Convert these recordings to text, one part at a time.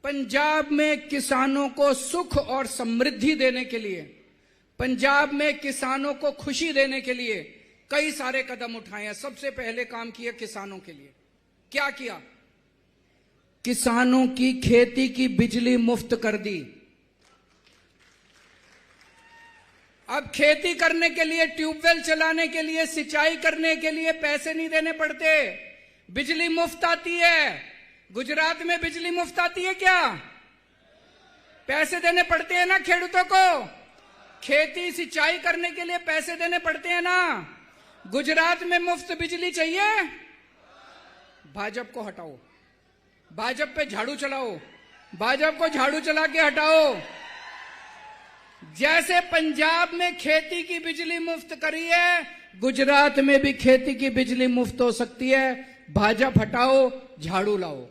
पंजाब में किसानों को सुख और समृद्धि देने के लिए, पंजाब में किसानों को खुशी देने के लिए कई सारे कदम उठाए हैं। सबसे पहले काम किया किसानों के लिए। क्या किया? किसानों की खेती की बिजली मुफ्त कर दी। अब खेती करने के लिए, ट्यूबवेल चलाने के लिए, सिंचाई करने के लिए पैसे नहीं देने पड़ते, बिजली मुफ्त आती है। गुजरात में बिजली मुफ्त आती है क्या? पैसे देने पड़ते हैं ना खेडूतों को। खेती सिंचाई करने के लिए पैसे देने पड़ते हैं ना। गुजरात में मुफ्त बिजली चाहिए? भाजपा को हटाओ, भाजपा पे झाड़ू चलाओ, भाजपा को झाड़ू चला के हटाओ। जैसे पंजाब में खेती की बिजली मुफ्त करी है, गुजरात में भी खेती की बिजली मुफ्त हो सकती है। भाजपा हटाओ, झाड़ू लाओ।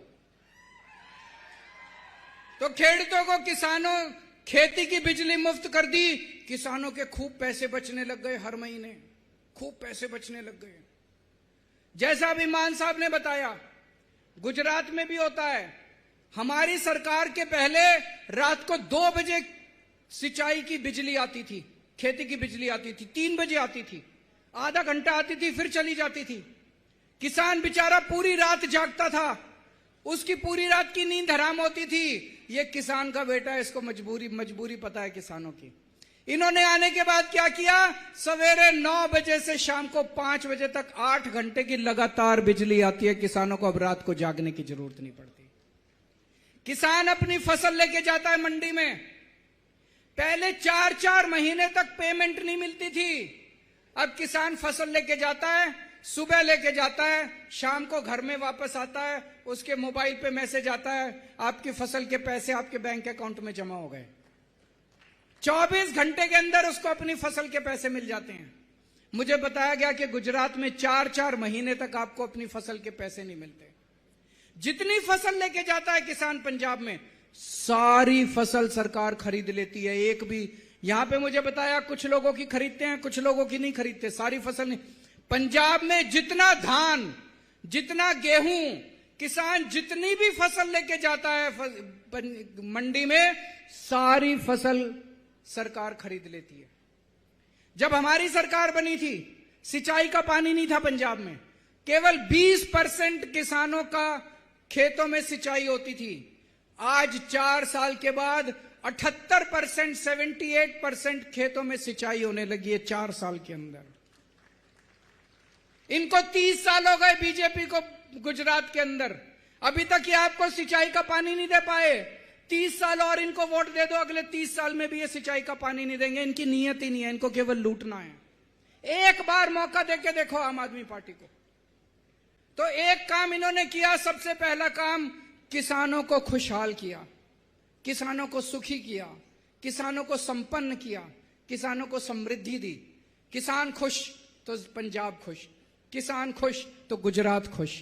तो खेडूतों को, किसानों, खेती की बिजली मुफ्त कर दी। किसानों के खूब पैसे बचने लग गए, हर महीने खूब पैसे बचने लग गए। जैसा अभी मान साहब ने बताया, गुजरात में भी होता है। हमारी सरकार के पहले रात को 2 बजे सिंचाई की बिजली आती थी, खेती की बिजली आती थी, 3 बजे आती थी, आधा घंटा आती थी, फिर चली जाती थी। किसान बेचारा पूरी रात जागता था, उसकी पूरी रात की नींद हराम होती थी। ये किसान का बेटा है, इसको मजबूरी पता है किसानों की। इन्होंने आने के बाद क्या किया? सवेरे 9 बजे से शाम को 5 बजे तक 8 घंटे की लगातार बिजली आती है। किसानों को अब रात को जागने की जरूरत नहीं पड़ती। किसान अपनी फसल लेके जाता है मंडी में। पहले 4-4 महीने तक पेमेंट नहीं मिलती थी। अब किसान फसल लेके जाता है, सुबह लेके जाता है, शाम को घर में वापस आता है, उसके मोबाइल पे मैसेज आता है, आपकी फसल के पैसे आपके बैंक अकाउंट में जमा हो गए। 24 घंटे के अंदर उसको अपनी फसल के पैसे मिल जाते हैं। मुझे बताया गया कि गुजरात में 4-4 महीने तक आपको अपनी फसल के पैसे नहीं मिलते। जितनी फसल लेके जाता है किसान पंजाब में, सारी फसल सरकार खरीद लेती है। एक भी, यहां पे मुझे बताया कुछ लोगों की खरीदते हैं, कुछ लोगों की नहीं खरीदते, सारी फसल नहीं। पंजाब में जितना धान, जितना गेहूं, किसान जितनी भी फसल लेके जाता है मंडी में, सारी फसल सरकार खरीद लेती है। जब हमारी सरकार बनी थी, सिंचाई का पानी नहीं था पंजाब में। केवल 20% किसानों का खेतों में सिंचाई होती थी। आज 4 साल के बाद 78%, 78% खेतों में सिंचाई होने लगी है 4 साल के अंदर। इनको 30 साल हो गए बीजेपी को गुजरात के अंदर, अभी तक ये आपको सिंचाई का पानी नहीं दे पाए। 30 साल और इनको वोट दे दो, अगले 30 साल में भी ये सिंचाई का पानी नहीं देंगे। इनकी नीयत ही नहीं है, इनको केवल लूटना है। एक बार मौका देके देखो आम आदमी पार्टी को। तो एक काम इन्होंने किया, सबसे पहला काम, किसानों को खुशहाल किया, किसानों को सुखी किया, किसानों को संपन्न किया, किसानों को समृद्धि दी। किसान खुश तो पंजाब खुश, किसान खुश तो गुजरात खुश।